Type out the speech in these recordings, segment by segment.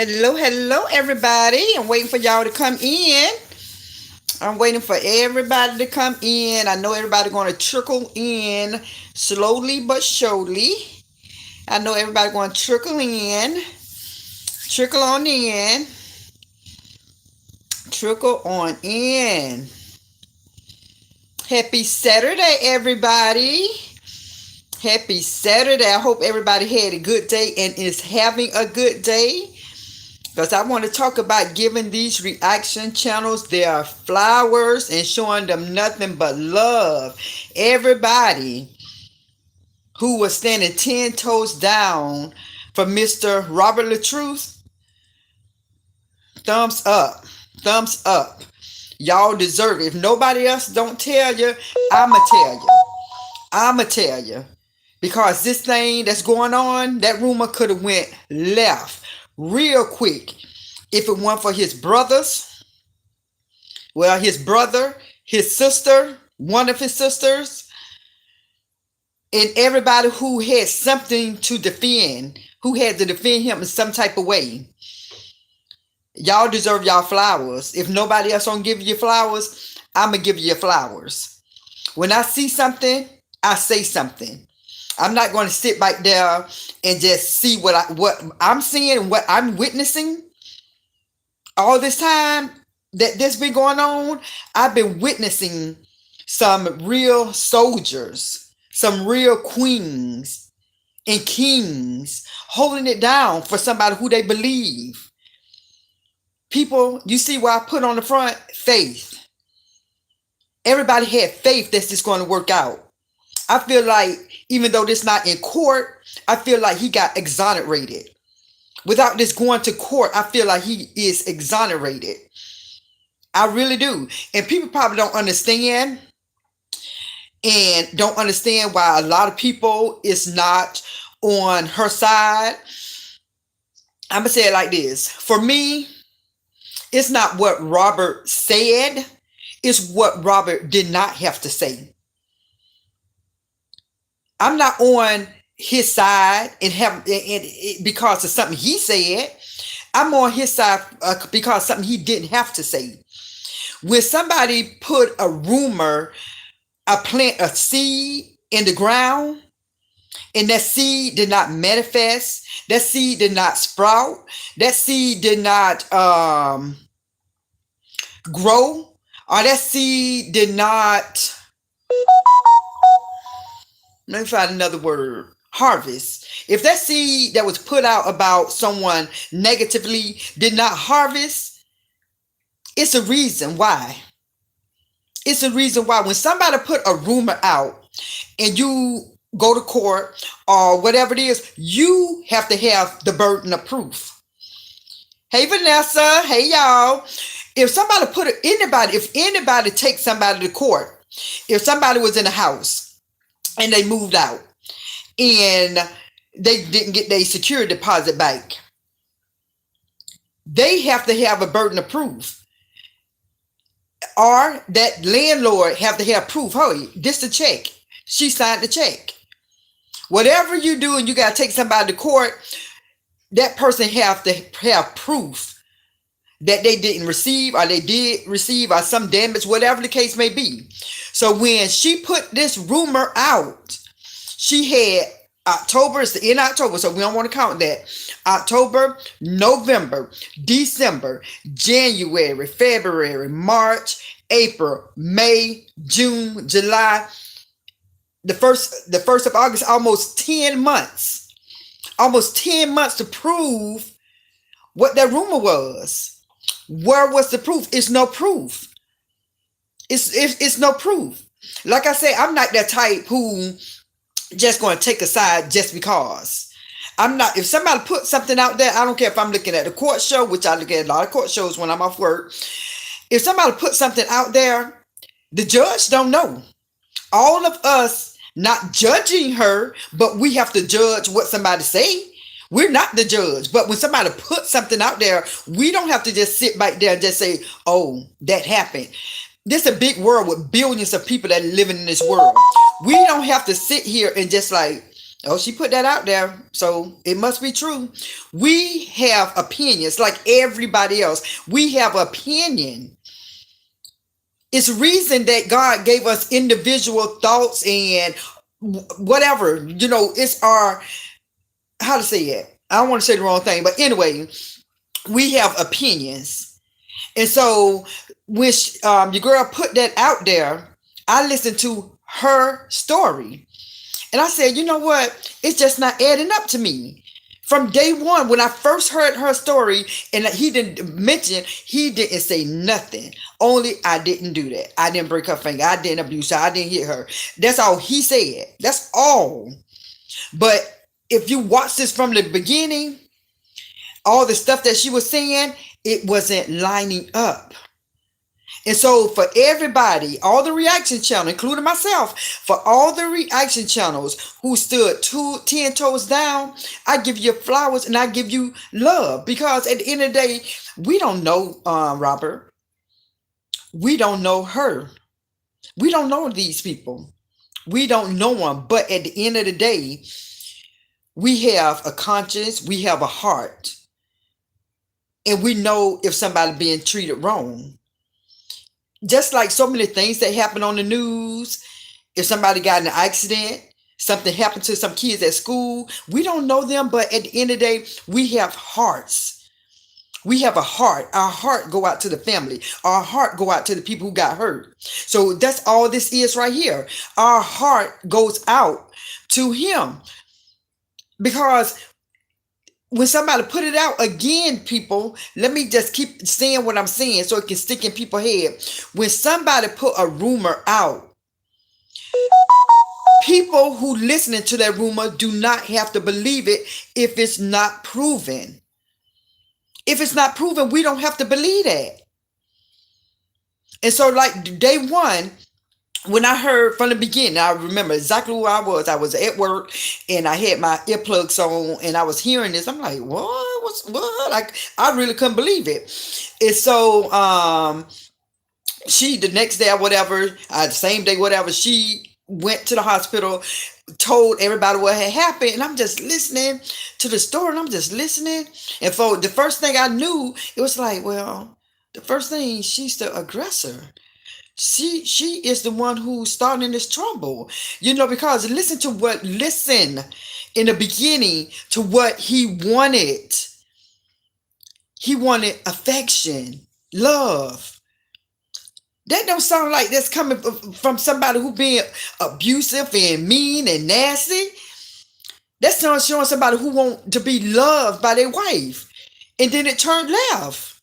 Hello, hello, everybody. I'm waiting for y'all to come in. I'm waiting for everybody to come in. I know everybody going to trickle in slowly but surely. I know everybody going to trickle on in, trickle on in. Happy Saturday, everybody. Happy Saturday. I hope everybody had a good day and is having a good day. Because I want to talk about giving these reaction channels their flowers and showing them nothing but love. Everybody who was standing 10 toes down for Mr. Robert Latruth, thumbs up. Thumbs up. Y'all deserve it. If nobody else don't tell you, I'ma tell you. I'ma tell you. Because this thing that's going on, that rumor could have went left real quick if it weren't for his brothers. Well, his brother, his sister, one of his sisters, and everybody who had something to defend, who had to defend him in some type of way. Y'all deserve y'all flowers. If nobody else don't give you flowers, I'm going to give you your flowers. When I see something, I say something. I'm not going to sit back there and just see what I'm seeing and what I'm witnessing. All this time that this been going on, I've been witnessing some real soldiers, some real queens and kings holding it down for somebody who they believe. People, you see what I put on the front? Faith. Everybody had faith that this going to work out. I feel like even though this not in court, I feel like he got exonerated. Without this going to court, I feel like he is exonerated. I really do. And people probably don't understand why a lot of people is not on her side. I'm going to say it like this. For me, it's not what Robert said. It's what Robert did not have to say. I'm not on his side because of something he said. I'm on his side because of something he didn't have to say. When somebody put a rumor, plant a seed in the ground, and that seed did not manifest, that seed did not sprout, that seed did not grow, or that seed did not, let me find another word, harvest. If that seed that was put out about someone negatively did not harvest, it's a reason why. It's a reason why. When somebody put a rumor out and you go to court or whatever it is, you have to have the burden of proof. Hey, Vanessa. Hey, y'all. If anybody takes somebody to court, if somebody was in a house and they moved out and they didn't get their security deposit back, they have to have a burden of proof. Or that landlord have to have proof. Hey, this the check. She signed the check. Whatever you do and you got to take somebody to court, that person have to have proof that they didn't receive or they did receive or some damage, whatever the case may be. So when she put this rumor out, she had October, it's in October, so we don't want to count that. October, November, December, January, February, March, April, May, June, July, the first of August, almost 10 months. Almost 10 months to prove what that rumor was. Where was the proof? It's no proof. It's no proof. Like I said, I'm not that type who just going to take a side just because. I'm not. If somebody put something out there, I don't care if I'm looking at a court show, which I look at a lot of court shows when I'm off work. If somebody put something out there, the judge don't know. All of us not judging her, but we have to judge what somebody say. We're not the judge, but when somebody puts something out there, we don't have to just sit back there and just say, oh, that happened. This is a big world with billions of people that are living in this world. We don't have to sit here and just like Oh, she put that out there, so it must be true. We have opinions like everybody else. We have opinion. It's reason that God gave us individual thoughts and whatever. It's our, how to say it. I don't want to say the wrong thing, but anyway, we have opinions. And so when your girl put that out there, I listened to her story. And I said, you know what? It's just not adding up to me. From day one, when I first heard her story, and he didn't say nothing. Only I didn't do that. I didn't break her finger. I didn't abuse her. I didn't hit her. That's all he said. That's all. But if you watch this from the beginning, all the stuff that she was saying, it wasn't lining up. And so for everybody, all the reaction channels, including myself, for all the reaction channels who stood 10 toes down, I give you flowers and I give you love. Because at the end of the day, we don't know Robert. We don't know her. We don't know these people. We don't know them. But at the end of the day, we have a conscience. We have a heart. And we know if somebody being treated wrong. Just like so many things that happen on the news, if somebody got in an accident, something happened to some kids at school, we don't know them, but at the end of the day, we have hearts. We have a heart. Our heart go out to the family. Our heart go out to the people who got hurt. So that's all this is right here. Our heart goes out to him. Because when somebody put it out again, people, let me just keep saying what I'm saying so it can stick in people's head. When somebody put a rumor out, people who listening to that rumor do not have to believe it if it's not proven. If it's not proven, we don't have to believe that. And so like day one, when I heard from the beginning, I remember exactly who I was. I was at work and I had my earplugs on and I was hearing this. I'm like, what? Like, I really couldn't believe it. And so she, the next day or whatever, the same day, whatever, she went to the hospital, told everybody what had happened. And I'm just listening to the story and I'm just listening. And for the first thing I knew, it was like, well, the first thing, she's the aggressor. She is the one who's starting this trouble, because listen in the beginning to what he wanted. He wanted affection, love. That don't sound like that's coming from somebody who being abusive and mean and nasty. That's not showing somebody who want to be loved by their wife. And then it turned left.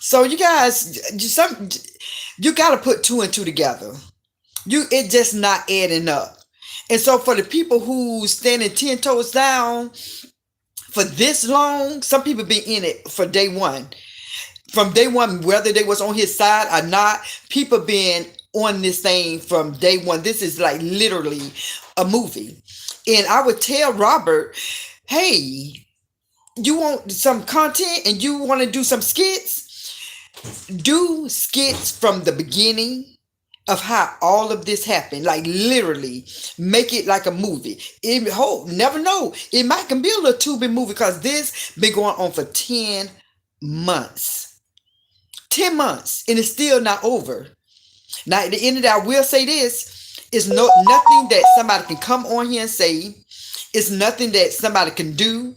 So you guys, you got to put two and two together. It just not adding up. And so for the people who standing 10 toes down for this long, some people been in it for day one. From day one, whether they was on his side or not, people been on this thing from day one. This is like literally a movie. And I would tell Robert, hey, you want some content and you want to do some skits? Do skits from the beginning of how all of this happened. Like literally make it like a movie. Never know. It might can be a little tubing movie because this been going on for 10 months. 10 months and it's still not over. Now at the end of that, I will say this. It's nothing that somebody can come on here and say. It's nothing that somebody can do.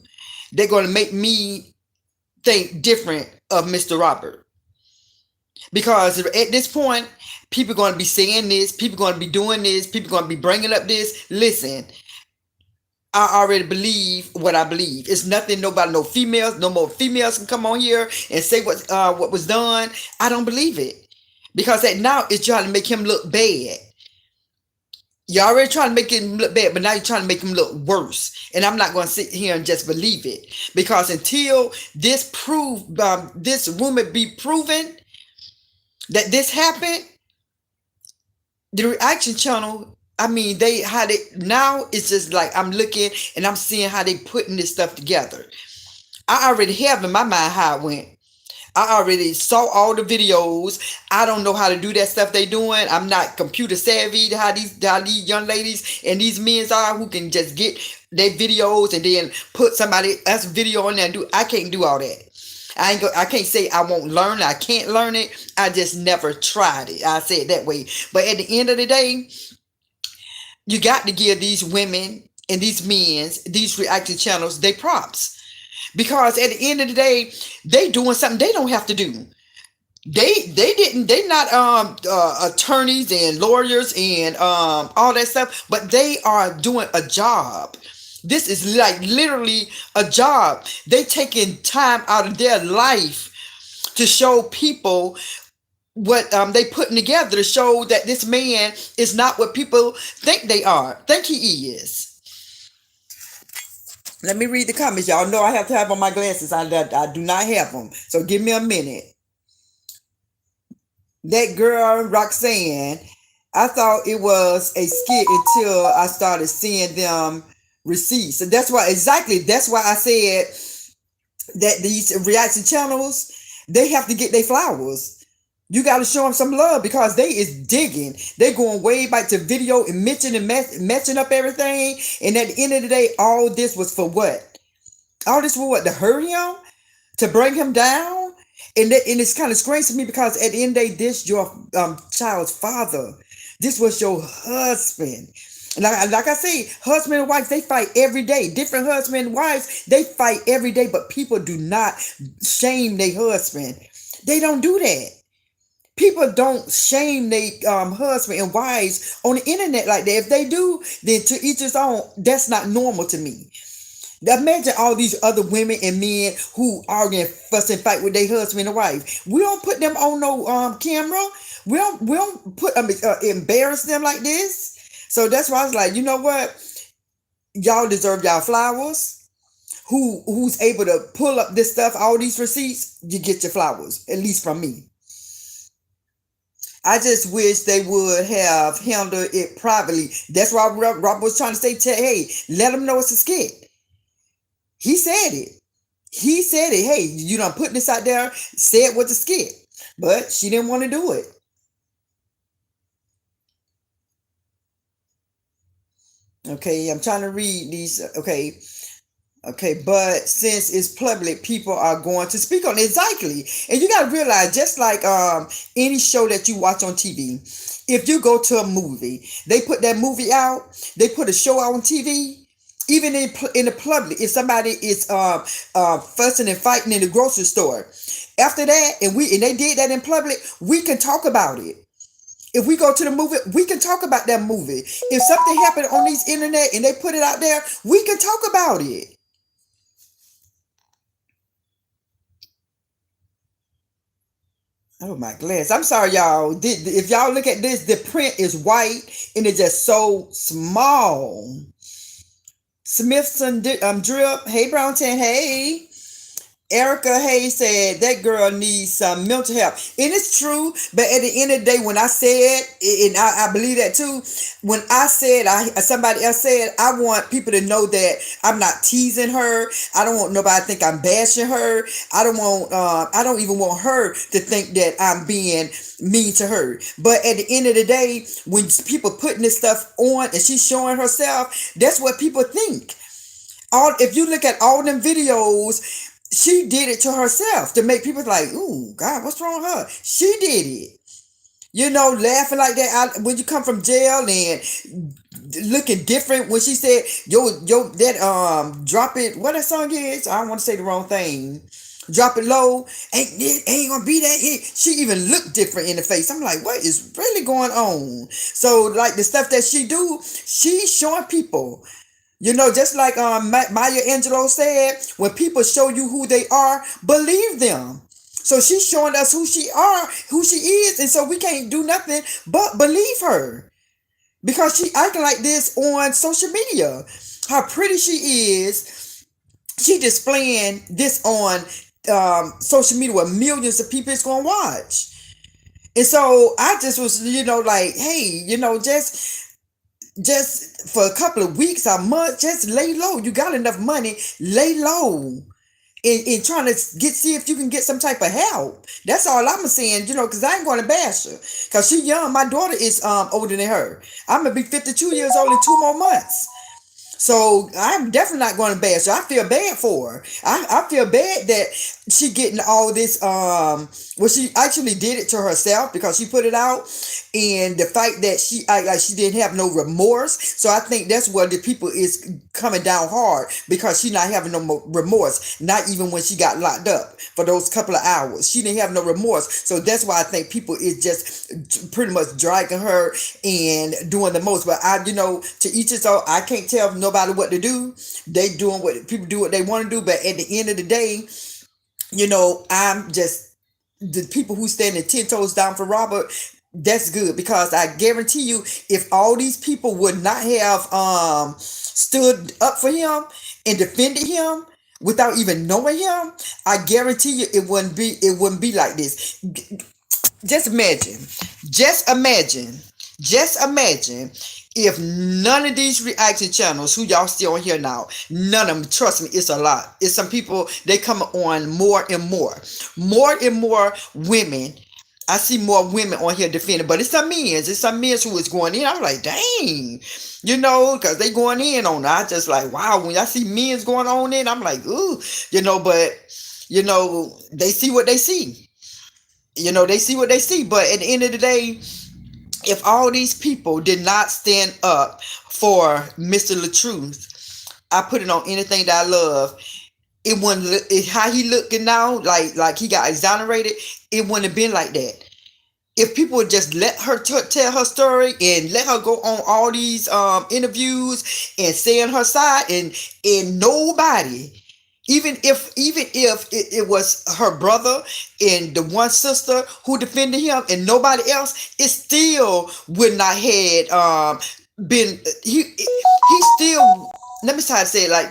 They're going to make me think different of Mr. Robert. Because at this point, people are going to be saying this. People are going to be doing this. People are going to be bringing up this. Listen, I already believe what I believe. It's nothing, no more females can come on here and say what was done. I don't believe it. Because now it's trying to make him look bad. You're already trying to make him look bad, but now you're trying to make him look worse. And I'm not going to sit here and just believe it. Because until this rumor be proven that this happened, the reaction channel, now it's just like I'm looking and I'm seeing how they putting this stuff together. I already have in my mind how it went. I already saw all the videos. I don't know how to do that stuff they doing. I'm not computer savvy. How these young ladies and these men are who can just get their videos and then put somebody else video on there and do. I can't do all that. I can't say I won't learn it. I can't learn it. I just never tried it. I say it that way. But at the end of the day, you got to give these women and these men, these reaction channels, they props. Because at the end of the day, they doing something they don't have to do. They not attorneys and lawyers and all that stuff, but they are doing a job. This is like literally a job. They taking time out of their life to show people what they putting together to show that this man is not what people think he is. Let me read the comments. Y'all know I have to have on my glasses. I do not have them. So give me a minute. That girl, Roxanne, I thought it was a skit until I started seeing them receipts. So that's why I said that these reaction channels, they have to get their flowers. You got to show them some love because they is digging. They going way back to video and matching up everything. And at the end of the day, all this was for what? All this for what? To hurt him? To bring him down? And it's kind of strange to me because at the end of the day, this your child's father. This was your husband. Like I say, husband and wife, they fight every day. Different husband and wives, they fight every day. But people do not shame their husband. They don't do that. People don't shame their husband and wives on the internet like that. If they do, then to each his own. That's not normal to me. Imagine all these other women and men who argue and fuss and fight with their husband and wife. We don't put them on no camera. We don't put embarrass them like this. So that's why I was like, you know what? Y'all deserve y'all flowers. Who's able to pull up this stuff, all these receipts, you get your flowers, at least from me. I just wish they would have handled it privately. That's why Robert was trying to say, hey, let them know it's a skit. He said it. He said it. Hey, you done put this out there, say it was a skit. But she didn't want to do it. Okay, I'm trying to read these. Okay, but since it's public, people are going to speak on it. Exactly. And you got to realize, just like any show that you watch on TV, if you go to a movie, they put that movie out, they put a show out on TV, even in the public, if somebody is fussing and fighting in the grocery store, after that, and they did that in public, we can talk about it. If we go to the movie, we can talk about that movie. If something happened on these internet and they put it out there, we can talk about it. Oh my glass. I'm sorry, y'all. If y'all look at this, the print is white and it's just so small. Smithson Drip. Hey, Brownton. Hey. Erica Hayes said that girl needs some mental help. And it's true, but at the end of the day, when I said, and I believe that too, when I said, somebody else said, I want people to know that I'm not teasing her. I don't want nobody to think I'm bashing her. I don't even want her to think that I'm being mean to her. But at the end of the day, when people putting this stuff on and she's showing herself, that's what people think. If you look at all them videos, she did it to herself to make people like, ooh, God, what's wrong with her? She did it. Laughing like that when you come from jail and looking different. When she said, drop it, what that song is? I don't want to say the wrong thing. Drop it low. Ain't gonna be that hit. She even looked different in the face. I'm like, what is really going on? So like the stuff that she do, she's showing people. Just like Maya Angelou said, when people show you who they are, believe them. So she's showing us who she is, and so we can't do nothing but believe her. Because she acting like this on social media. How pretty she is. She displaying this on social media where millions of people is going to watch. And so I just was, like, hey, just for a couple of weeks or months, just lay low. You got enough money, lay low. and trying to see if you can get some type of help. That's all I'm saying, because I ain't going to bash her. Because she young. My daughter is older than her. I'm going to be 52 years old in 2 more months. So I'm definitely not going to bash her. I feel bad for her. I feel bad that she getting all this. Well, she actually did it to herself because she put it out, and the fact that she act like she didn't have no remorse. So I think that's where the people is coming down hard, because she not having no remorse. Not even when she got locked up for those couple of hours, she didn't have no remorse. So that's why I think people is just pretty much dragging her and doing the most. But to each his own. I can't tell nobody what to do. They doing what people do, what they want to do. But at the end of the day, I'm just the people who standing 10 toes down for Robert. That's good, because I guarantee you, if all these people would not have stood up for him and defended him without even knowing him, I guarantee you it wouldn't be like this. Just imagine, just imagine, just imagine if none of these reaction channels, who y'all still on here now, none of them, trust me, it's a lot. It's some people, they come on more and more women. I see more women on here defending, but it's some men who is going in. I'm like, dang, because they going in on it. I just like, wow, when I see men's going on in, I'm like, ooh, but they see what they see. They see what they see. But at the end of the day, if all these people did not stand up for Mr. Latruth, I put it on anything that I love. It wouldn't. How he looking now, like he got exonerated. It wouldn't have been like that if people would just let her tell her story and let her go on all these interviews and stay on her side, and nobody. Even if it was her brother and the one sister who defended him and nobody else, it still would not had been he still, let me try to say it like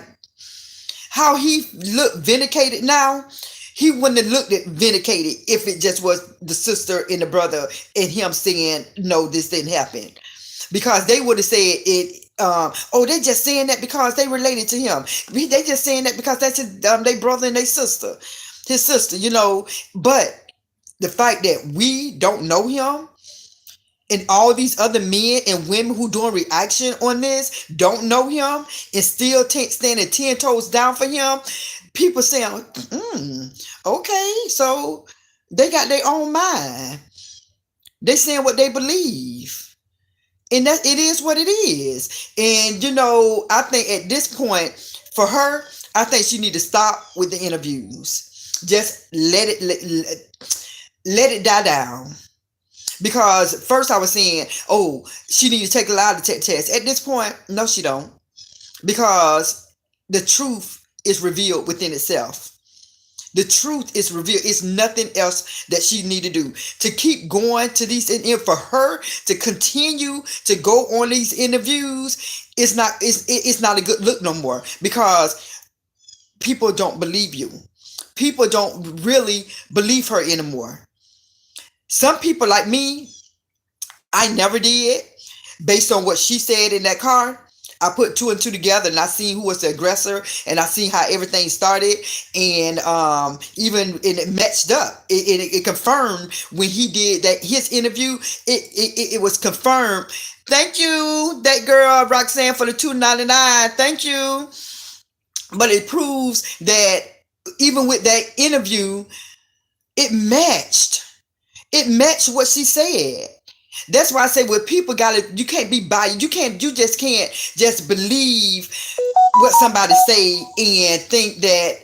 how he looked vindicated now. He wouldn't have looked at vindicated if it just was the sister and the brother and him saying no, this didn't happen, because they would have said it. They just saying that because they related to him. They just saying that because that's his, they brother and his sister. But the fact that we don't know him, and all these other men and women who doing reaction on this don't know him and still standing 10 toes down for him, people saying, okay, so they got their own mind. They saying what they believe. And that it is what it is. And I think at this point, for her, I think she need to stop with the interviews. Just let it die down. Because first I was saying, she need to take a lie detector test. At this point, no, she don't. Because the truth is revealed within itself. The truth is revealed. It's nothing else that she need to do. To keep going to these, and for her to continue to go on these interviews, it's not a good look no more, because people don't believe you. People don't really believe her anymore. Some people like me, I never did, based on what she said in that car. I put two and two together, and I seen who was the aggressor, and I seen how everything started, and it matched up. It confirmed when he did that his interview. It was confirmed. Thank you, that girl Roxanne, for the $2.99. Thank you. But it proves that even with that interview, it matched. It matched what she said. That's why I say, when people you can't be biased. You just can't just believe what somebody say and think that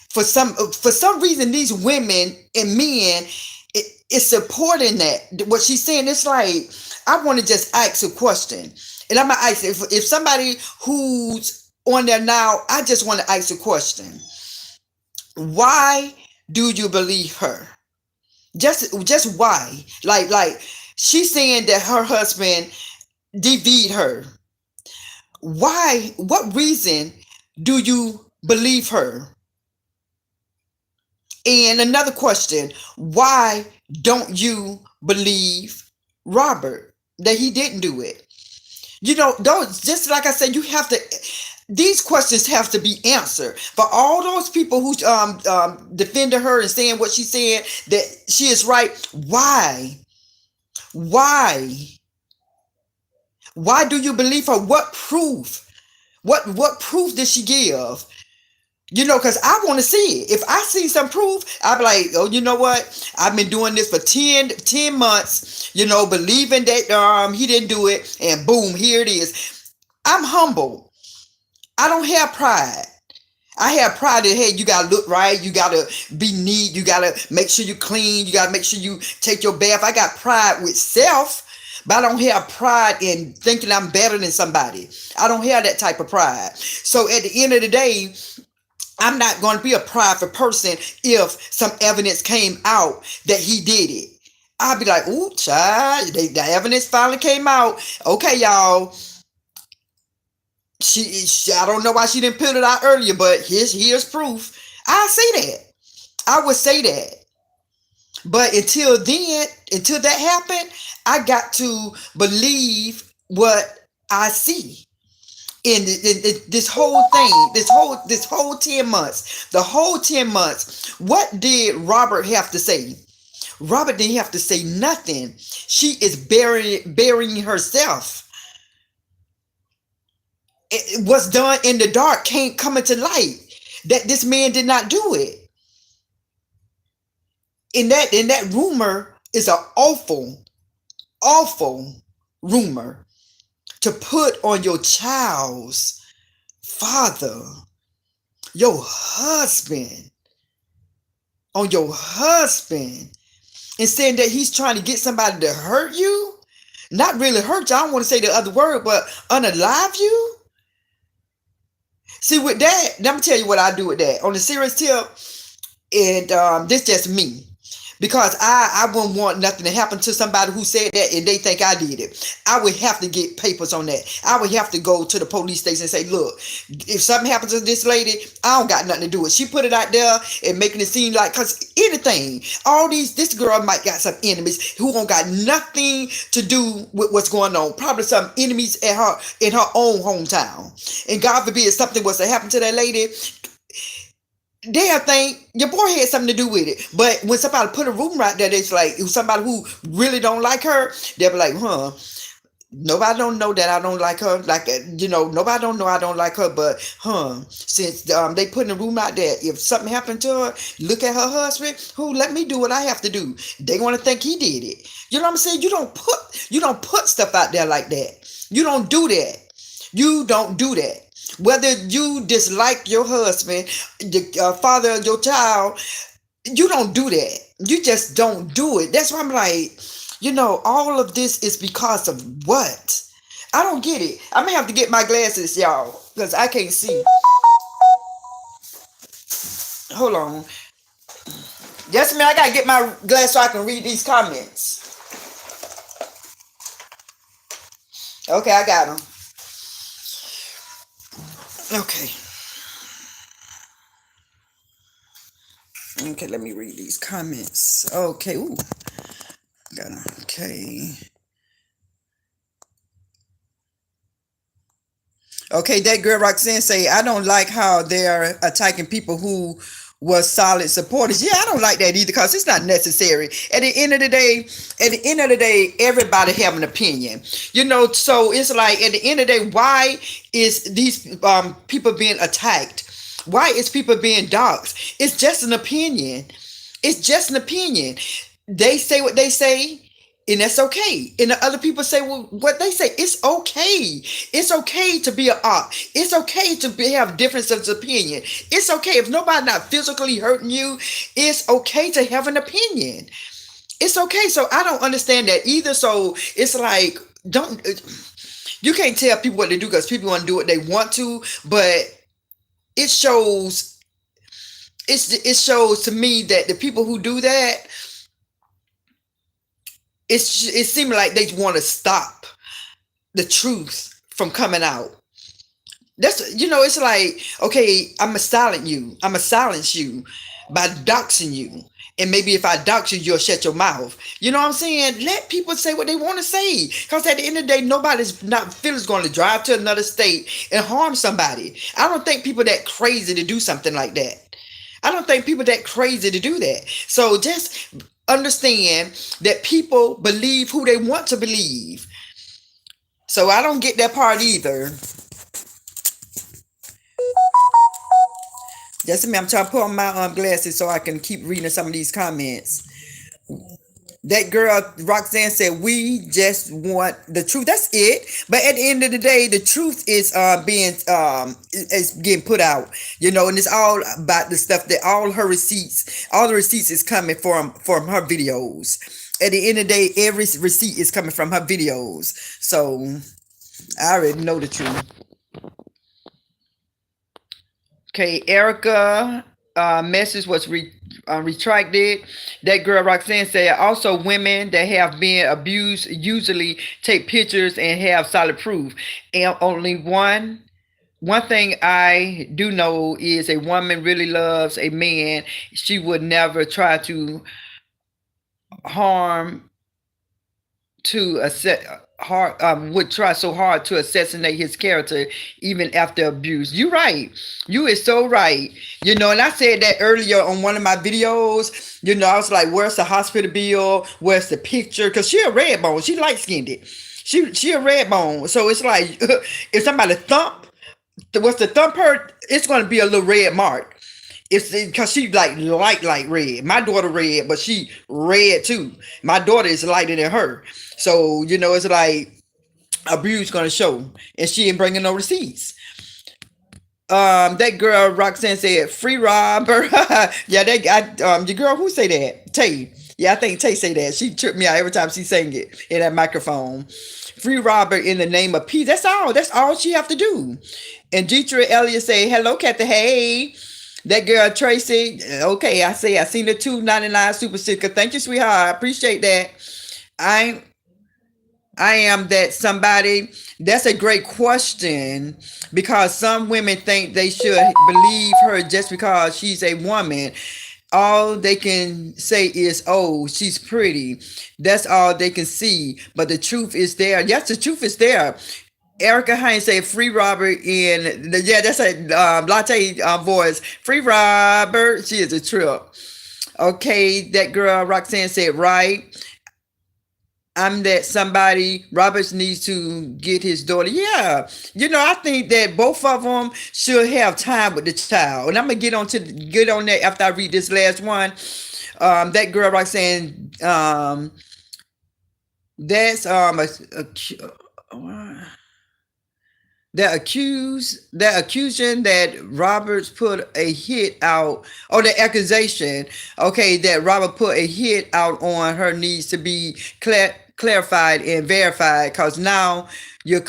for some reason these women and men is supporting that. What she's saying, it's like, I want to just ask a question. And I'm gonna ask, if somebody who's on there now, I just want to ask a question. Why do you believe her? Just why? Like she's saying that her husband DV'd her. Why? What reason do you believe her? And another question, why don't you believe Robert that he didn't do it? Don't, just like I said, you have to, These questions have to be answered. For all those people who defended her and saying what she said, that she is right, why? Why? Why do you believe her? What proof? What proof did she give? Because I want to see it. If I see some proof, I'll be like, oh, you know what? I've been doing this for 10 months, believing that he didn't do it, and boom, here it is. I'm humble. I don't have pride. I have pride that, hey, you gotta look right, you gotta be neat, you gotta make sure you clean, you gotta make sure you take your bath. I got pride with self, but I don't have pride in thinking I'm better than somebody. I don't have that type of pride. So at the end of the day, I'm not going to be a prideful person if some evidence came out that he did it. I'll be like, ooh, child, the evidence finally came out. Okay, y'all. I don't know why she didn't put it out earlier, but here's proof. I say that. I would say that. But until that happened, I got to believe what I see. In this whole thing, this whole 10 months, the whole 10 months, what did Robert have to say? Robert didn't have to say nothing. She is burying herself. What's done in the dark can't come into light. That this man did not do it. And that rumor is an awful rumor to put on your child's father, your husband, and saying that he's trying to get somebody to hurt you, not really hurt you. I don't want to say the other word, but unalive you. See, with that, let me tell you what I do with that. On the serious tip, and this just me. Because I wouldn't want nothing to happen to somebody who said that and they think I did it. I would have to get papers on that. I would have to go to the police station and say, look, if something happens to this lady, I don't got nothing to do with it. She put it out there and making it seem like, because anything, this girl might got some enemies who don't got nothing to do with what's going on. Probably some enemies in her own hometown. And God forbid something was to happen to that lady, they'll think your boy had something to do with it. But when somebody put a rumor out there, it's like somebody who really don't like her, they'll be like, nobody don't know that I don't like her. Like, nobody don't know I don't like her. But, since they putting a rumor out there, if something happened to her, look at her husband, let me do what I have to do. They want to think he did it. You know what I'm saying? You don't put stuff out there like that. You don't do that. You don't do that. Whether you dislike your husband, the father of your child, you don't do that. You just don't do it. That's why I'm like, all of this is because of what? I don't get it. I'm going to have to get my glasses, y'all, because I can't see. Hold on. Yes, man, I got to get my glass so I can read these comments. Okay, I got them. Okay. Okay, let me read these comments. Okay, ooh. Okay. Okay, that girl Roxanne say, I don't like how they're attacking people who was solid supporters. Yeah, I don't like that either because it's not necessary. At the end of the day, everybody have an opinion. So it's like at the end of the day, why is these people being attacked? Why is people being doxxed? It's just an opinion. It's just an opinion. They say what they say, and that's okay. And the other people say what they say. It's okay. It's okay to be an op. It's okay to have differences of opinion. It's okay if nobody not physically hurting you. It's okay to have an opinion. It's okay. So I don't understand that either. So it's like, you can't tell people what to do because people want to do what they want to, but it shows to me that the people who do that, it seems like they want to stop the truth from coming out. That's it's like, okay, I'm gonna silence you by doxing you, And maybe if I dox you, you'll shut your mouth. You know what I'm saying? Let people say what they want to say. Because at the end of the day, nobody's not feels going to drive to another state and harm somebody. I don't think people that crazy to do something like that. I don't think people that crazy to do that. So just understand that people believe who they want to believe. So I don't get that part either. Just a minute, I'm trying to put on my glasses so I can keep reading some of these comments. That girl Roxanne said, "We just want the truth." That's it. But at the end of the day, the truth is being is getting put out. You know, and it's all about the stuff that all the receipts is coming from her videos. At the end of the day, every receipt is coming from her videos. So I already know the truth. Okay, Erica message was retracted. That girl Roxanne said also women that have been abused usually take pictures and have solid proof. And only one thing I do know is a woman really loves a man. She would never try to harm to would try so hard to assassinate his character even after abuse. You right. You is so right. You know, and I said that earlier on one of my videos. You know, I was like, where's the hospital bill? Where's the picture? Because she a red bone. She light skinned it. She a red bone. So it's like if somebody what's the thump her, it's gonna be a little red mark. It's because she like light red. My daughter red, but she red too. My daughter is lighter than her. So, you know, it's like abuse gonna show. And she ain't bringing no receipts. That girl Roxanne said, free Robert. Yeah, the girl who say that? Tay. Yeah, I think Tay say that. She tripped me out every time she sang it in that microphone. Free Robert in the name of peace. That's all. That's all she have to do. And Dietrich Elliott say, hello, Kathy. Hey. That girl Tracy, okay, I seen the 299 super sticker. Thank you, sweetheart. I appreciate that. I I am that somebody. That's a great question because some women think they should believe her just because she's a woman. All they can say is, "Oh, she's pretty." That's all they can see. But the truth is there. Yes, the truth is there. Erica Hines said, "Free Robert." Yeah, that's a latte voice. Free Robert. She is a trip. Okay, that girl Roxanne said, "Right." I'm that somebody. Roberts needs to get his daughter. Yeah, I think that both of them should have time with the child. And I'm gonna get on that after I read this last one. That girl Roxanne. That's the accusation that Roberts put a hit out, or the accusation, okay, that Robert put a hit out on her needs to be clarified and verified, because now you're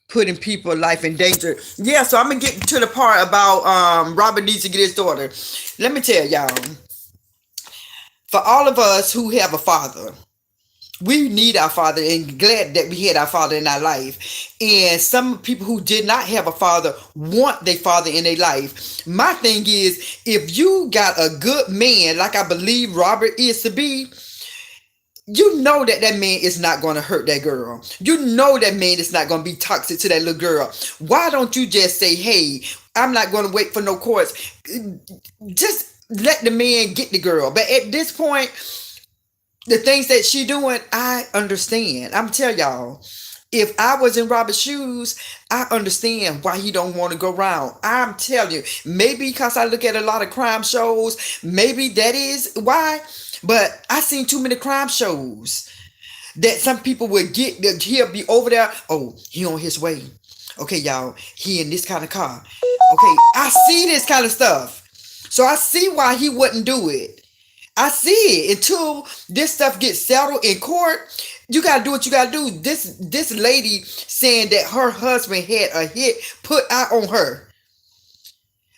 putting people's life in danger. Yeah, so I'm gonna get to the part about Robert needs to get his daughter. Let me tell y'all, for all of us who have a father, we need our father and glad that we had our father in our life. And some people who did not have a father want their father in their life. My thing is, if you got a good man, like I believe Robert is to be, you know that man is not going to hurt that girl. You know that man is not going to be toxic to that little girl. Why don't you just say, hey, I'm not going to wait for no courts. Just let the man get the girl. But at this point, the things that she doing, I understand. I'm telling y'all, if I was in Robert's shoes, I understand why he don't want to go around. I'm telling you, maybe because I look at a lot of crime shows, maybe that is why. But I seen too many crime shows that some people would he'll be over there. Oh, he on his way. Okay, y'all, he in this kind of car. Okay, I see this kind of stuff. So I see why he wouldn't do it. I see it. Until this stuff gets settled in court, you gotta do what you gotta do. This lady saying that her husband had a hit put out on her.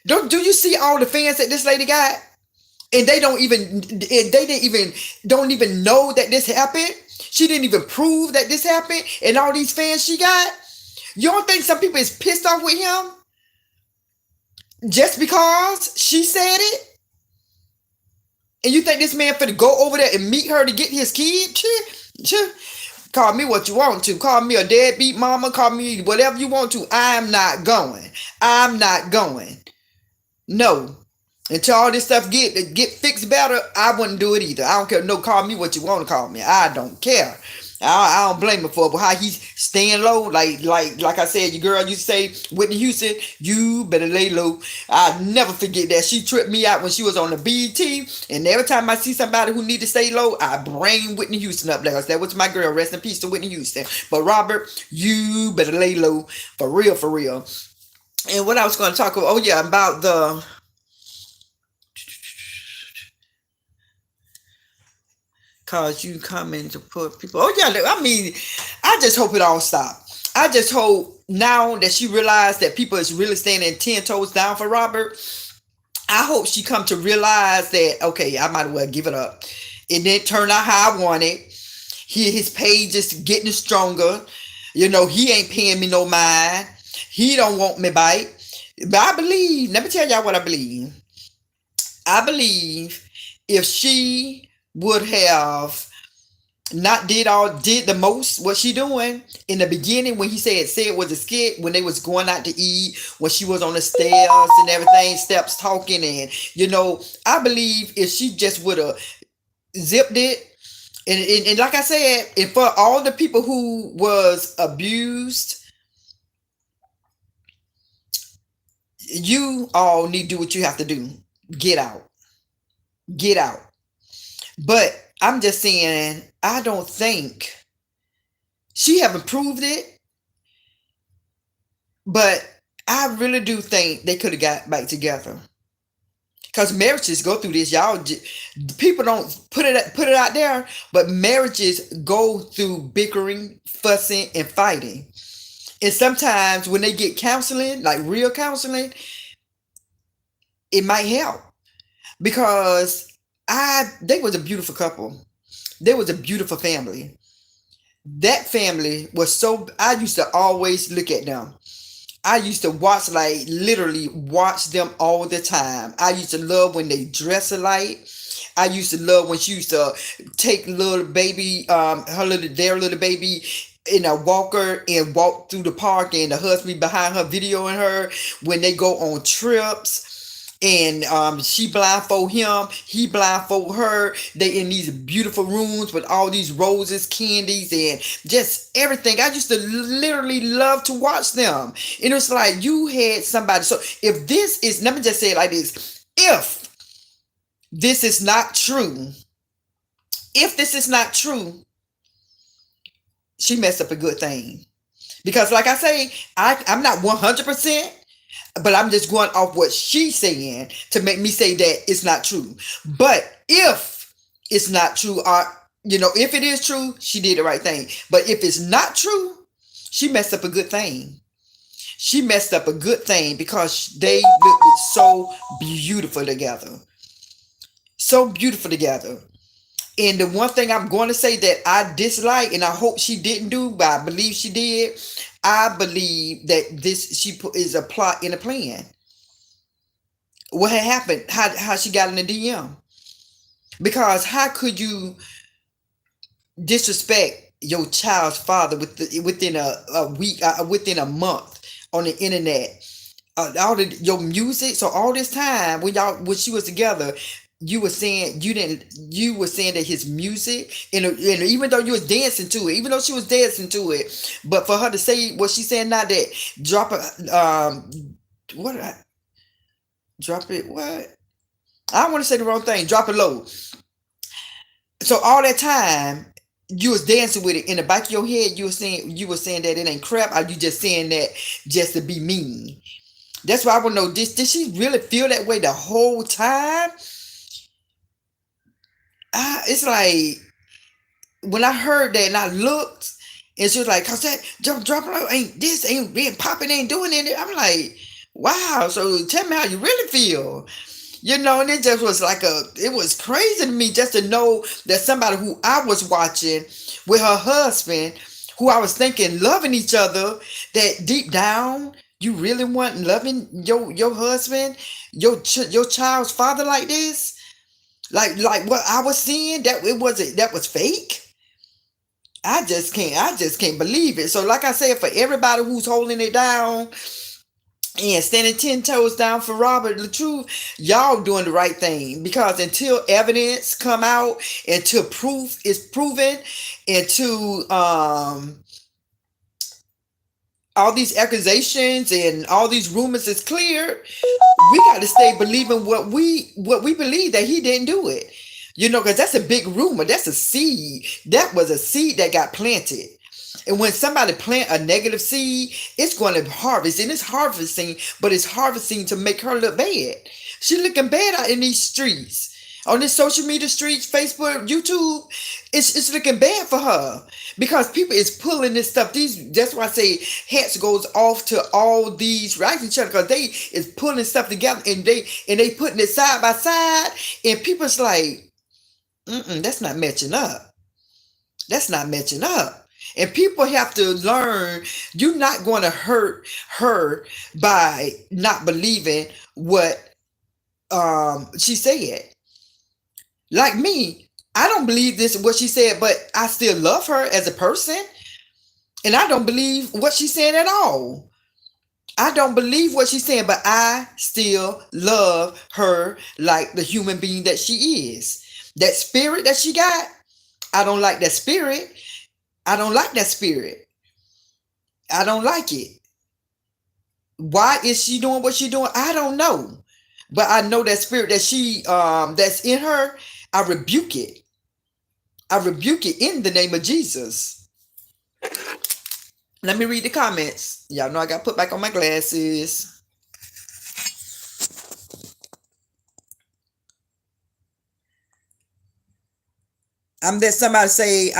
Do you see all the fans that this lady got? And they don't even know that this happened. She didn't even prove that this happened. And all these fans she got. You don't think some people is pissed off with him just because she said it? And you think this man finna go over there and meet her to get his kid? Call me what you want to. Call me a deadbeat mama. Call me whatever you want to. I'm not going. I'm not going. No. Until all this stuff get fixed better, I wouldn't do it either. I don't care. No, call me what you want to call me. I don't care. I don't blame him for it, but how he's staying low, like I said, your girl used to say, Whitney Houston, you better lay low. I'll never forget that. She tripped me out when she was on the BET, and every time I see somebody who need to stay low, I bring Whitney Houston up there. That was my girl. Rest in peace to Whitney Houston. But Robert, you better lay low, for real, for real. And what I was going to talk about, oh yeah, about the cause you coming to put people. Oh yeah, I mean, I just hope it all stop. I just hope now that she realized that people is really standing 10 toes down for Robert. I hope she come to realize that okay, I might as well give it up. It didn't turn out how I wanted. His page is getting stronger. You know, he ain't paying me no mind. He don't want me back. But I believe. Let me tell y'all what I believe. I believe if she would have not did the most what she doing in the beginning when he said it was a skit when they was going out to eat, when she was on the stairs and everything, steps talking, and you know, I believe if she just would have zipped it, and like I said, and for all the people who was abused, you all need to do what you have to do. Get out. Get out. But I'm just saying, I don't think she haven't proved it, but I really do think they could have got back together. Because marriages go through this, y'all. People don't put it out there, but marriages go through bickering, fussing, and fighting. And sometimes when they get counseling, like real counseling, it might help because they was a beautiful couple. They was a beautiful family. That family was so, I used to always look at them. I used to watch, like literally watch them all the time. I used to love when they dress alike. I used to love when she used to take little baby, their little baby in a walker and walk through the park, and the husband behind her videoing her when they go on trips. And she blindfold him, he blindfold her. They in these beautiful rooms with all these roses, candies, and just everything. I used to literally love to watch them. And it's like you had somebody. So if this is, let me just say it like this. If this is not true, she messed up a good thing. Because like I say, I'm not 100%. But I'm just going off what she's saying to make me say that it's not true. But if it's not true, or if it is true, she did the right thing. But if it's not true, she messed up a good thing. She messed up a good thing because they looked so beautiful together. So beautiful together. And the one thing I'm going to say that I dislike, and I hope she didn't do, but I believe she did. I believe that she is a plot in a plan. What had happened? How she got in the DM? Because how could you disrespect your child's father within a week, within a month on the internet? Your music. So all this time when she was together, you were saying that his music, and even though you was dancing to it, even though she was dancing to it, but for her to say what she's saying now, that drop it, what? I don't want to say the wrong thing. Drop it low. So all that time you was dancing with it in the back of your head, you were saying that it ain't crap. Or you just saying that just to be mean? That's why I want to know, did she really feel that way the whole time? It's like when I heard that and I looked, and she was like, "Cause that drop ain't being popping, ain't doing it." I'm like, wow. So tell me how you really feel, And it just was like it was crazy to me just to know that somebody who I was watching with her husband, who I was thinking loving each other, that deep down you really want loving your husband, your child's father like this. Like what I was seeing, that was fake. I just can't believe it. So like I said, for everybody who's holding it down and standing 10 toes down for Robert Latruth, y'all doing the right thing, because until evidence come out, until proof is proven, until all these accusations and all these rumors is cleared, we got to stay believing what we believe, that he didn't do it. Because that's a big rumor. That's a seed. That was a seed that got planted. And when somebody plant a negative seed, it's going to harvest, and it's harvesting, but it's harvesting to make her look bad. She looking bad out in these streets, on this social media streets, Facebook, YouTube. It's looking bad for her, because people is pulling this stuff. That's why I say hats goes off to all these rising channels, because they is pulling stuff together, and they putting it side by side, and people's like, that's not matching up. That's not matching up. And people have to learn, you're not going to hurt her by not believing what she said. Like me, I don't believe this what she said, but I still love her as a person. And I don't believe what she's saying at all. I don't believe what she's saying, but I still love her like the human being that she is. That spirit that she got, I don't like that spirit. I don't like that spirit. I don't like it. Why is she doing what she's doing? I don't know. But I know that spirit that she that's in her, I rebuke it. I rebuke it in the name of Jesus. Let me read the comments. Y'all know I got to put back on my glasses. I'm that somebody say,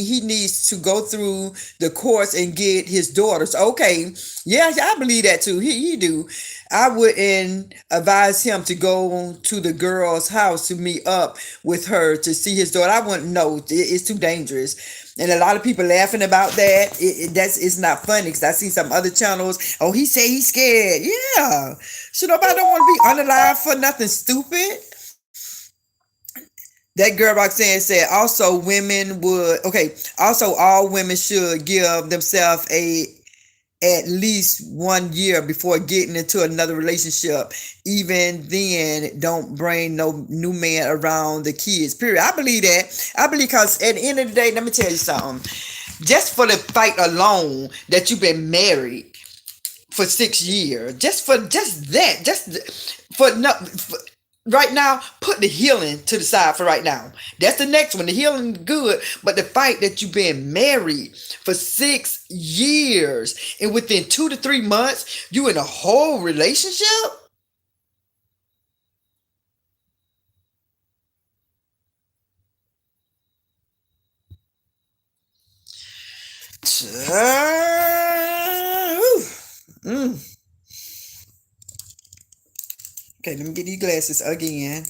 he needs to go through the course and get his daughters. Okay. Yeah, I believe that too. He do. I wouldn't advise him to go to the girl's house to meet up with her to see his daughter. I wouldn't know. It's too dangerous. And a lot of people laughing about that. It's not funny, because I see some other channels. Oh, he said he's scared. Yeah. So nobody don't want to be unalive for nothing stupid. That girl Roxanne said, also all women should give themselves at least 1 year before getting into another relationship. Even then, don't bring no new man around the kids, period. I believe that. I believe, because at the end of the day, let me tell you something. Just for the fight alone that you've been married for 6 years, right now, put the healing to the side for right now. That's the next one. The healing good, but the fight that you've been married for 6 years, and within 2 to 3 months, you in a whole relationship? Okay, let me get these glasses again.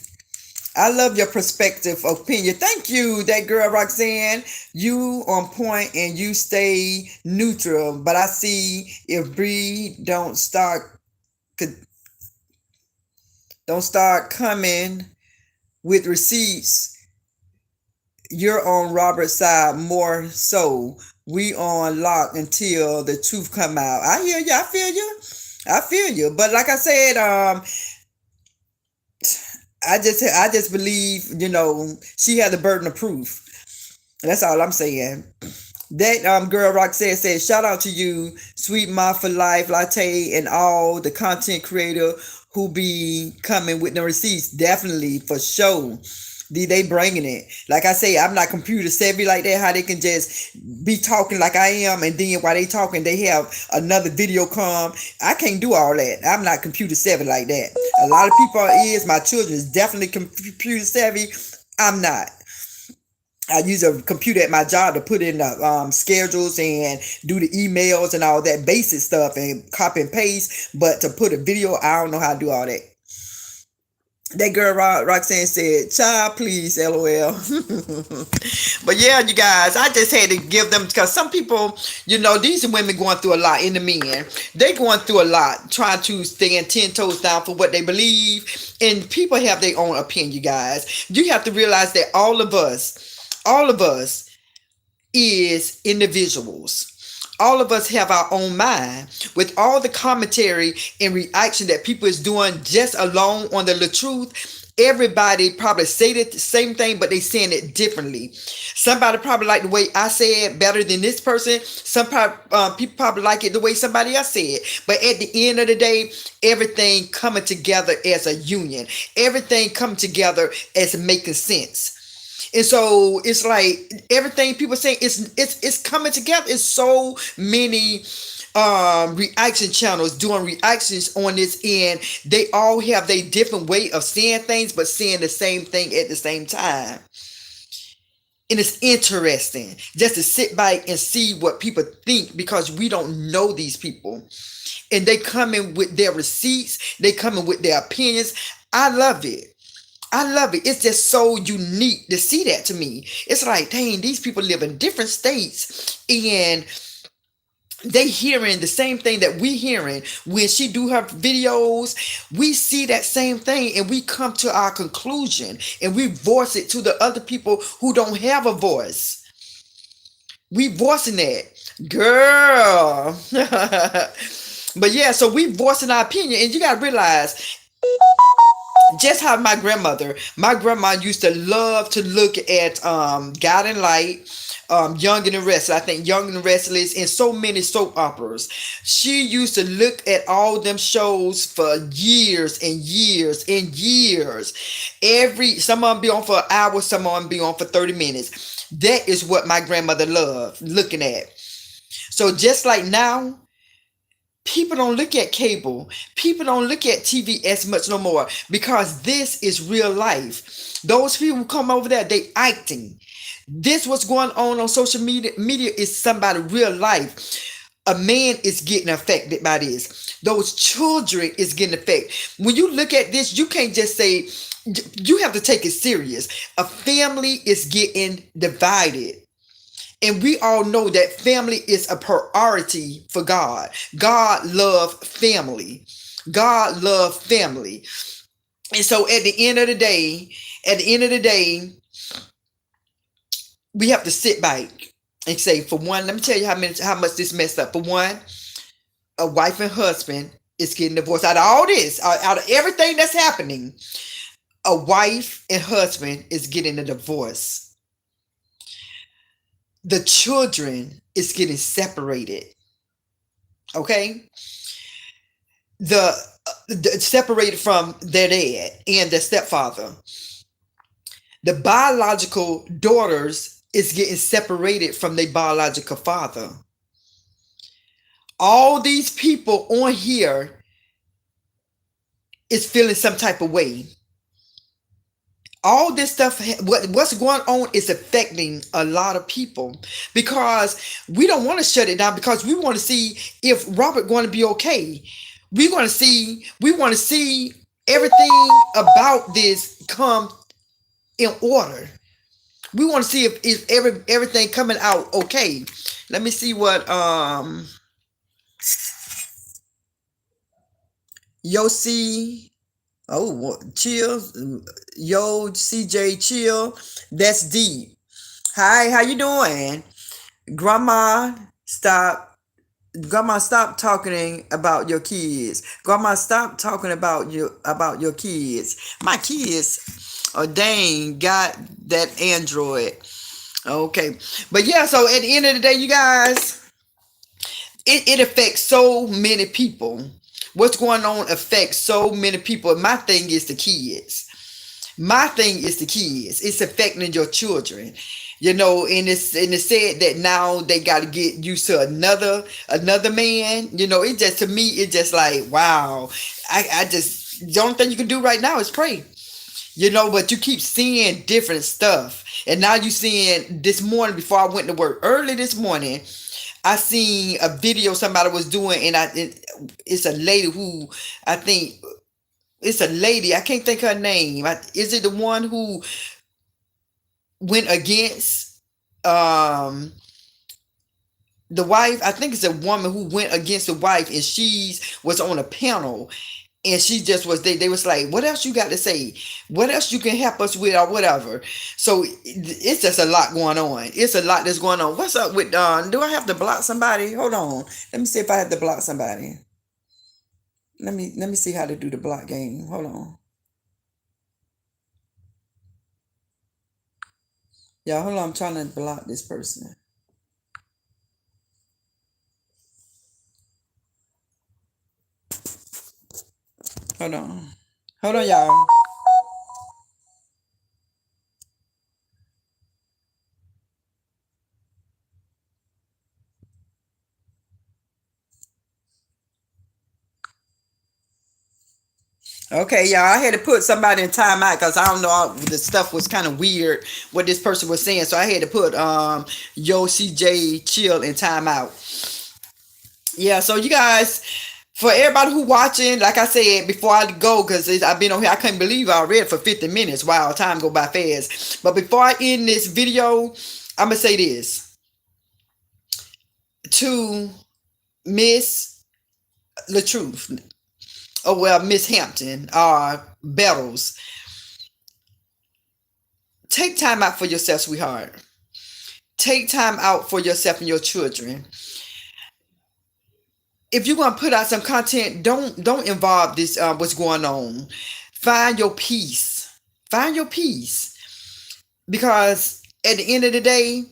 I love your perspective, opinion. Thank you, that girl Roxanne. You on point and you stay neutral. But I see if Bree don't start coming with receipts, you're on Robert's side more so. We on lock until the truth come out. I hear you. I feel you. But like I said, I just believe, she had the burden of proof. That's all I'm saying. That girl Roxanne said, shout out to you, Sweet Ma for Life, Latte, and all the content creator who be coming with the receipts. Definitely, for sure. They bringing it. Like I say, I'm not computer savvy like that, how they can just be talking like I am, and then while they talking, they have another video come. I can't do all that. I'm not computer savvy like that. A lot of people is. My children is definitely computer savvy. I'm not. I use a computer at my job to put in the schedules and do the emails and all that basic stuff and copy and paste. But to put a video, I don't know how to do all that. That girl Roxanne said, "Child, please, LOL." But yeah, you guys, I just had to give them because some people, these women going through a lot. In the men, they going through a lot, trying to stand 10 toes down for what they believe, and people have their own opinion. You guys, you have to realize that all of us is individuals. All of us have our own mind. With all the commentary and reaction that people is doing just alone on the Latruth, everybody probably say the same thing, but they saying it differently. Somebody probably like the way I say it better than this person. People probably like it the way somebody else said it. But at the end of the day, everything coming together as a union. Everything coming together as making sense. And so it's like everything people say it's coming together. It's so many reaction channels doing reactions on this end. They all have their different way of saying things, but saying the same thing at the same time. And it's interesting just to sit back and see what people think because we don't know these people. And they come in with their receipts, they come in with their opinions. I love it. I love it. It's just so unique to see that to me. It's like, dang, these people live in different states and they hearing the same thing that we hearing. When she do her videos, we see that same thing and we come to our conclusion and we voice it to the other people who don't have a voice. We voicing that. Girl. But yeah, so we voicing our opinion and you gotta realize just how my grandma used to love to look at God and Light, Young and the Restless. I think Young and the Restless and so many soap operas. She used to look at all them shows for years and years and years. Some of them be on for an hour, some of them be on for 30 minutes. That is what my grandmother loved looking at. So just like now, people don't look at cable. People don't look at TV as much no more because this is real life. Those people who come over there, they acting. This what's going on social media. Media is somebody real life. A man is getting affected by this. Those children is getting affected. When you look at this, you can't just say, you have to take it serious. A family is getting divided. And we all know that family is a priority for God. God love family. God love family. And so at the end of the day, we have to sit back and say, for one, let me tell you how much this messed up. For one, a wife and husband is getting divorced. Out of all this, out of everything that's happening, a wife and husband is getting a divorce. The children is getting separated. Okay? The separated from their dad and their stepfather. The biological daughters is getting separated from their biological father. All these people on here is feeling some type of way. All this stuff, what's going on is affecting a lot of people because we don't want to shut it down because we want to see if Robert going to be okay. We want to see everything about this come in order. We want to see if everything coming out okay. Let me see what Yossi. Oh, chill. Yo, CJ, chill. That's deep. Hi, how you doing? Grandma, stop. Grandma, stop talking about your kids. Grandma, stop talking about your kids. My kids, oh dang, got that Android. Okay, but yeah. So at the end of the day, you guys, it affects so many people. What's going on affects so many people. My thing is the kids. My thing is the kids. It's affecting your children. And it's said that now they got to get used to another man. It just, to me, it's just like, wow. I just, the only thing you can do right now is pray. But you keep seeing different stuff. And now you seeing this morning before I went to work early this morning, I seen a video somebody was doing, and it's a lady who I think it's a lady. I can't think her name. Is it the one who went against um the wife? I think it's a woman who went against the wife, and she was on a panel, and she just was they was like, what else you got to say, what else you can help us with, or whatever. So it's just a lot going on. It's a lot that's going on. What's up with do I have to block somebody? Hold on, let me see if I have to block somebody. Let me see how to do the block game. Hold on. Yeah, hold on, I'm trying to block this person. Hold on y'all. Okay, y'all, I had to put somebody in timeout because I don't know, the stuff was kind of weird what this person was saying, so I had to put Yo CJ Chill in timeout. Yeah, so you guys, for everybody who watching, like I said before I go, because I've been on here, I couldn't believe I read for 50 minutes. Wow, time go by fast. But before I end this video, I'm gonna say this to Miss Latruth, oh well, Miss Hampton, Bettles. Take time out for yourself, sweetheart. Take time out for yourself and your children. If you're gonna put out some content, don't involve this what's going on. Find your peace. Find your peace. Because at the end of the day,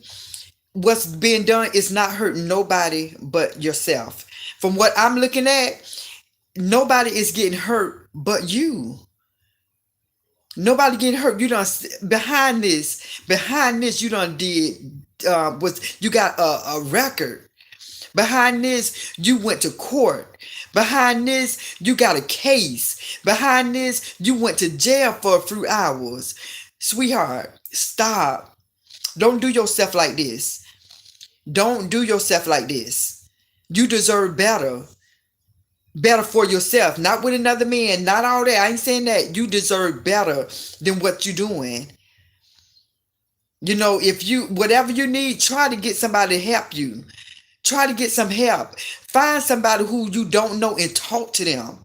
what's being done is not hurting nobody but yourself. From what I'm looking at, nobody is getting hurt but you. Nobody getting hurt. You done behind this. You done did was you got a record. Behind this, you went to court. Behind this, you got a case. Behind this, you went to jail for a few hours. Sweetheart, stop. Don't do yourself like this. Don't do yourself like this. You deserve better. Better for yourself, not with another man, not all that. I ain't saying that. You deserve better than what you're doing. You know, if you, whatever you need, try to get somebody to help you. Try to get some help. Find somebody who you don't know and talk to them.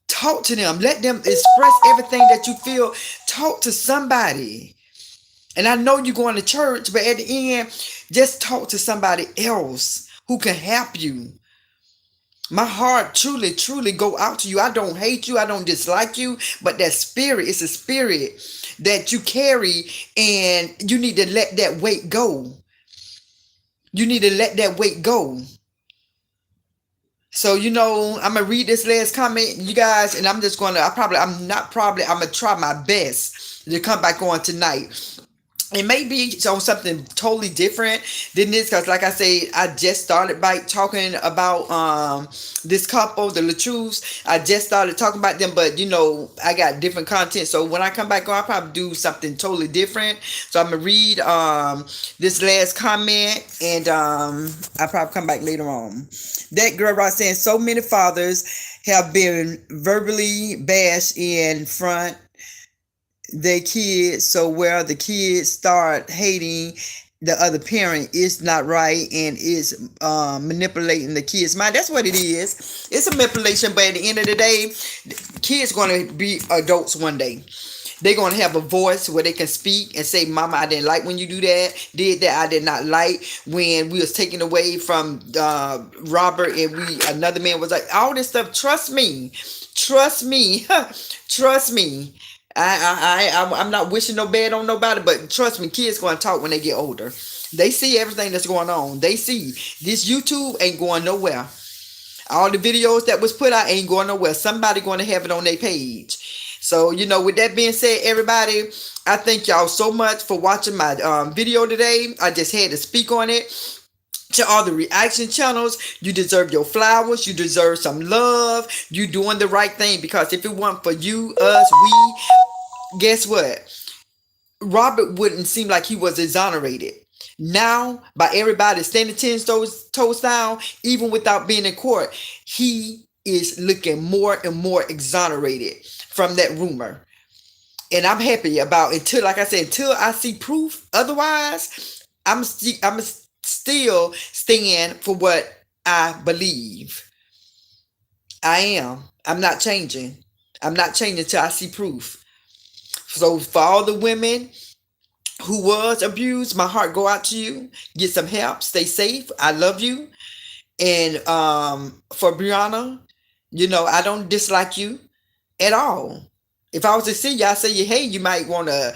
Talk to them. Let them express everything that you feel. Talk to somebody. And I know you're going to church, but at the end, just talk to somebody else who can help you. My heart truly, truly go out to you. I don't hate you. I don't dislike you. But that spirit is a spirit that you carry, and you need to let that weight go. You need to let that weight go. So, I'm going to read this last comment, you guys, and I'm just going to, I'm going to try my best to come back on tonight. It may be on something totally different than this, because like I said, I just started by talking about this couple, the Latruths. I just started talking about them, but I got different content. So when I come back on, I'll probably do something totally different. So I'm gonna read this last comment, and I'll probably come back later on. That girl right saying, so many fathers have been verbally bashed in front their kids, so where the kids start hating the other parent is not right, and is manipulating the kids' mind. That's what it is. It's a manipulation, but at the end of the day, kids going to be adults one day. They're going to have a voice where they can speak and say, mama, I didn't like when you do that, did that, I did not like when we was taken away from Robert, and another man was like, all this stuff. Trust me, trust me. I'm not wishing no bad on nobody, but trust me, kids going to talk when they get older. They see everything that's going on. They see this YouTube ain't going nowhere. All the videos that was put out ain't going nowhere. Somebody going to have it on their page. So, with that being said, everybody, I thank y'all so much for watching my video today. I just had to speak on it. To all the reaction channels, you deserve your flowers. You deserve some love. You doing the right thing, because if it weren't for you, us, we, guess what? Robert wouldn't seem like he was exonerated. Now, by everybody standing 10 toes down, even without being in court, he is looking more and more exonerated from that rumor. And I'm happy about until, like I said, until I see proof. Otherwise, I'm still stand for what I believe. I am. I'm not changing. I'm not changing till I see proof. So for all the women who was abused, my heart go out to you. Get some help. Stay safe. I love you. And for Brianna, I don't dislike you at all. If I was to see you, I say, hey, you might want to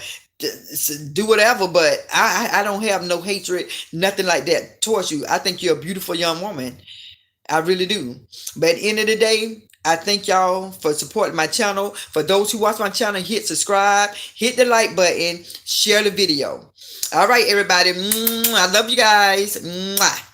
do whatever, but I don't have no hatred, nothing like that towards you. I think you're a beautiful young woman. I really do. But at the end of the day, I thank y'all for supporting my channel. For those who watch my channel, hit subscribe, hit the like button, share the video. All right, everybody. I love you guys. Mwah.